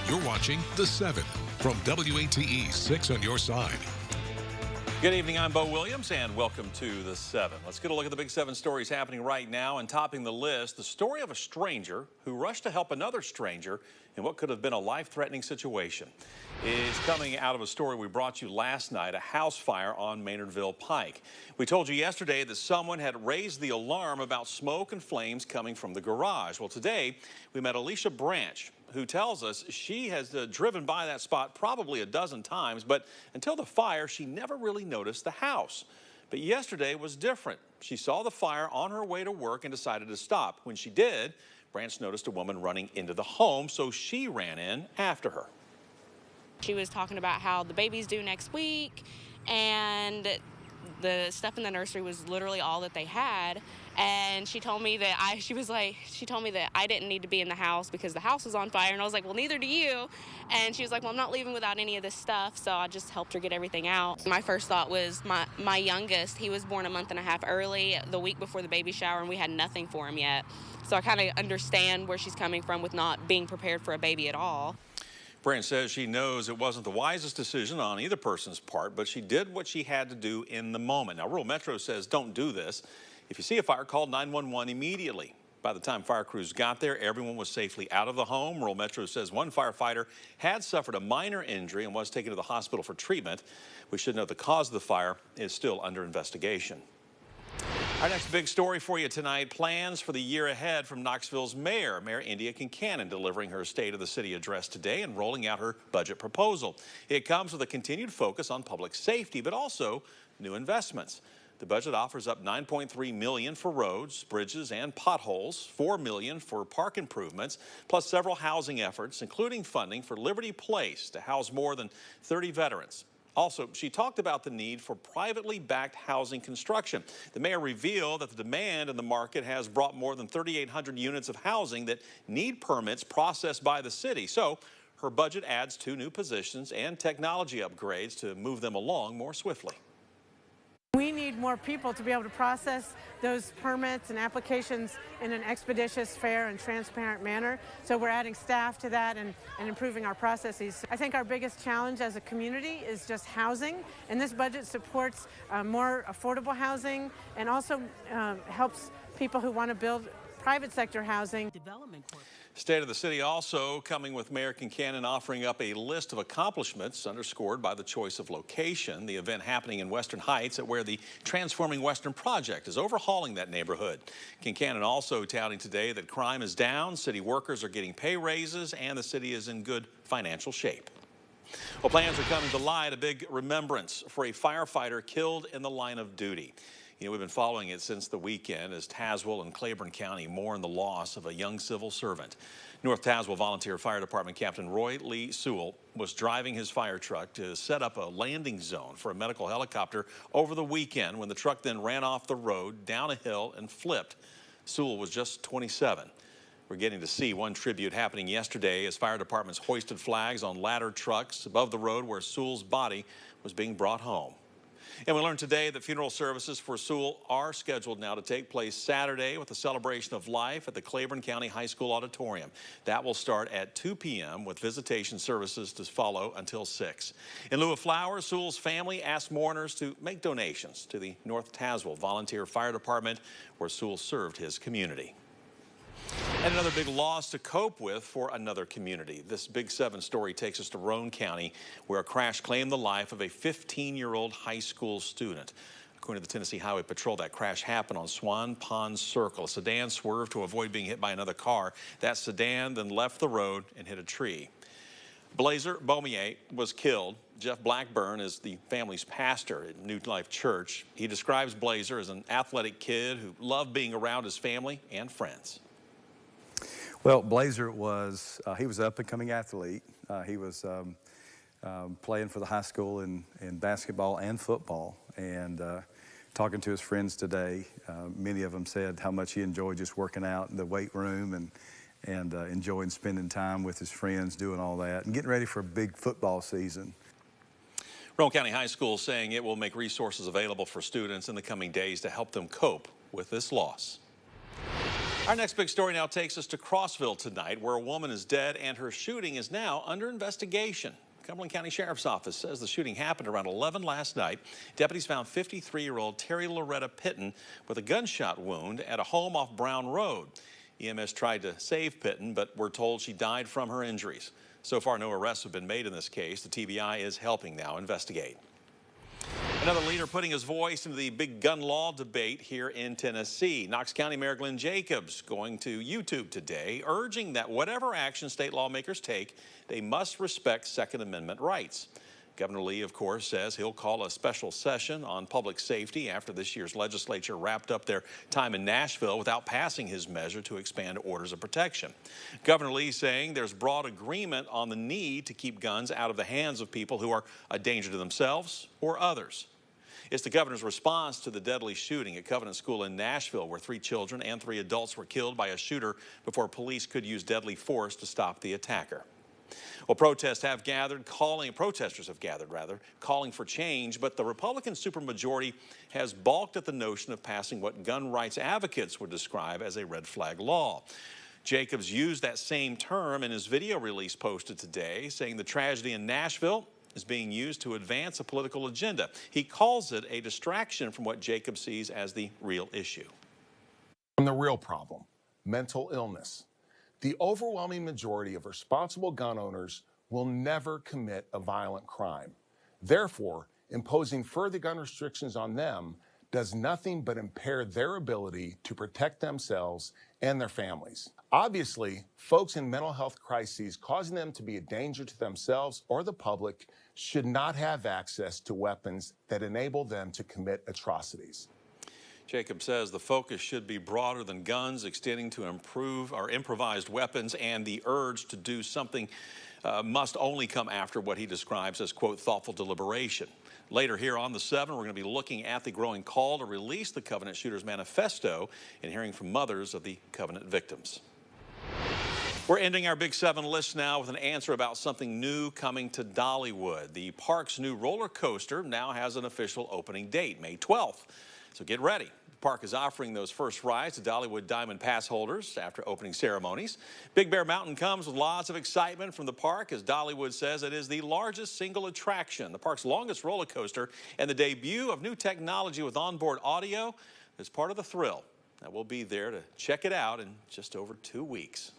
You're watching The 7 from WATE 6 on your side. Good evening, I'm Bo Williams, and welcome to The 7. Let's get a look at the big 7 stories happening right now. And topping the list, the story of a stranger who rushed to help another stranger in what could have been a life-threatening situation is coming out of a story we brought you last night, a house fire on Maynardville Pike. We told you yesterday that someone had raised the alarm about smoke and flames coming from the garage. Well, today we met Alicia Branch, who tells us she has driven by that spot probably a dozen times, but until the fire, she never really noticed the house. But yesterday was different. She saw the fire on her way to work and decided to stop. When she did, Branch noticed a woman running into the home, so she ran in after her. She was talking about how the baby's due next week, and the stuff in the nursery was literally all that they had. And she told me that I didn't need to be in the house because the house was on fire. And I was like, well, neither do you. And she was like, well, I'm not leaving without any of this stuff. So I just helped her get everything out. My first thought was my youngest, he was born a month and a half early, the week before the baby shower, and we had nothing for him yet. So I kind of understand where she's coming from with not being prepared for a baby at all. Branch says she knows it wasn't the wisest decision on either person's part, but she did what she had to do in the moment. Now, Rural Metro says don't do this. If you see a fire, call 911 immediately. By the time fire crews got there, everyone was safely out of the home. Rural Metro says one firefighter had suffered a minor injury and was taken to the hospital for treatment. We should note the cause of the fire is still under investigation. Our next big story for you tonight, plans for the year ahead from Knoxville's mayor, Mayor India Kincannon, delivering her State of the City address today and rolling out her budget proposal. It comes with a continued focus on public safety, but also new investments. The budget offers up $9.3 million for roads, bridges, and potholes, $4 million for park improvements, plus several housing efforts, including funding for Liberty Place to house more than 30 veterans. Also, she talked about the need for privately backed housing construction. The mayor revealed that the demand in the market has brought more than 3,800 units of housing that need permits processed by the city. So her budget adds 2 new positions and technology upgrades to move them along more swiftly. We need more people to be able to process those permits and applications in an expeditious, fair, and transparent manner. So we're adding staff to that and improving our processes. I think our biggest challenge as a community is just housing, and this budget supports more affordable housing and also helps people who want to build private sector housing. State of the City also coming with Mayor Kincannon offering up a list of accomplishments underscored by the choice of location. The event happening in Western Heights, at where the Transforming Western project is overhauling that neighborhood. Kincannon also touting today that crime is down, city workers are getting pay raises, and the city is in good financial shape. Well, plans are coming to light, a big remembrance for a firefighter killed in the line of duty. You know, we've been following it since the weekend as Tazewell and Claiborne County mourn the loss of a young civil servant. North Tazewell Volunteer Fire Department Captain Roy Lee Sewell was driving his fire truck to set up a landing zone for a medical helicopter over the weekend when the truck then ran off the road, down a hill, and flipped. Sewell was just 27. We're getting to see one tribute happening yesterday as fire departments hoisted flags on ladder trucks above the road where Sewell's body was being brought home. And we learned today that funeral services for Sewell are scheduled now to take place Saturday with a celebration of life at the Claiborne County High School Auditorium. That will start at 2 p.m. with visitation services to follow until 6. In lieu of flowers, Sewell's family asked mourners to make donations to the North Tazewell Volunteer Fire Department, where Sewell served his community. And another big loss to cope with for another community. This Big 7 story takes us to Roane County, where a crash claimed the life of a 15-year-old high school student. According to the Tennessee Highway Patrol, that crash happened on Swan Pond Circle. A sedan swerved to avoid being hit by another car. That sedan then left the road and hit a tree. Blazer Beaumier was killed. Jeff Blackburn is the family's pastor at New Life Church. He describes Blazer as an athletic kid who loved being around his family and friends. Well, Blazer was, he was an up-and-coming athlete. He was playing for the high school in basketball and football. And talking to his friends today, many of them said how much he enjoyed just working out in the weight room and enjoying spending time with his friends, doing all that, and getting ready for a big football season. Roane County High School saying it will make resources available for students in the coming days to help them cope with this loss. Our next big story now takes us to Crossville tonight, where a woman is dead and her shooting is now under investigation. Cumberland County Sheriff's Office says the shooting happened around 11 last night. Deputies found 53-year-old Terry Loretta Pitton with a gunshot wound at a home off Brown Road. EMS tried to save Pitton, but we're told she died from her injuries. So far, no arrests have been made in this case. The TBI is helping now investigate. Another leader putting his voice into the big gun law debate here in Tennessee. Knox County Mayor Glenn Jacobs going to YouTube today, urging that whatever action state lawmakers take, they must respect Second Amendment rights. Governor Lee, of course, says he'll call a special session on public safety after this year's legislature wrapped up their time in Nashville without passing his measure to expand orders of protection. Governor Lee saying there's broad agreement on the need to keep guns out of the hands of people who are a danger to themselves or others. It's the governor's response to the deadly shooting at Covenant School in Nashville, where 3 children and 3 adults were killed by a shooter before police could use deadly force to stop the attacker. Well, protesters have gathered, calling for change, but the Republican supermajority has balked at the notion of passing what gun rights advocates would describe as a red flag law. Jacobs used that same term in his video release posted today, saying the tragedy in Nashville is being used to advance a political agenda. He calls it a distraction from what Jacobs sees as the real issue. From the real problem, mental illness. The overwhelming majority of responsible gun owners will never commit a violent crime. Therefore, imposing further gun restrictions on them does nothing but impair their ability to protect themselves and their families. Obviously, folks in mental health crises causing them to be a danger to themselves or the public should not have access to weapons that enable them to commit atrocities. Jacob says the focus should be broader than guns, extending to improvised weapons, and the urge to do something must only come after what he describes as, quote, thoughtful deliberation. Later here on the 7, we're going to be looking at the growing call to release the Covenant Shooters Manifesto and hearing from mothers of the Covenant victims. We're ending our Big 7 list now with an answer about something new coming to Dollywood. The park's new roller coaster now has an official opening date, May 12th. So get ready. The park is offering those first rides to Dollywood Diamond Pass holders after opening ceremonies. Big Bear Mountain comes with lots of excitement from the park, as Dollywood says it is the largest single attraction, the park's longest roller coaster, and the debut of new technology with onboard audio is part of the thrill. Now, we'll be there to check it out in just over 2 weeks.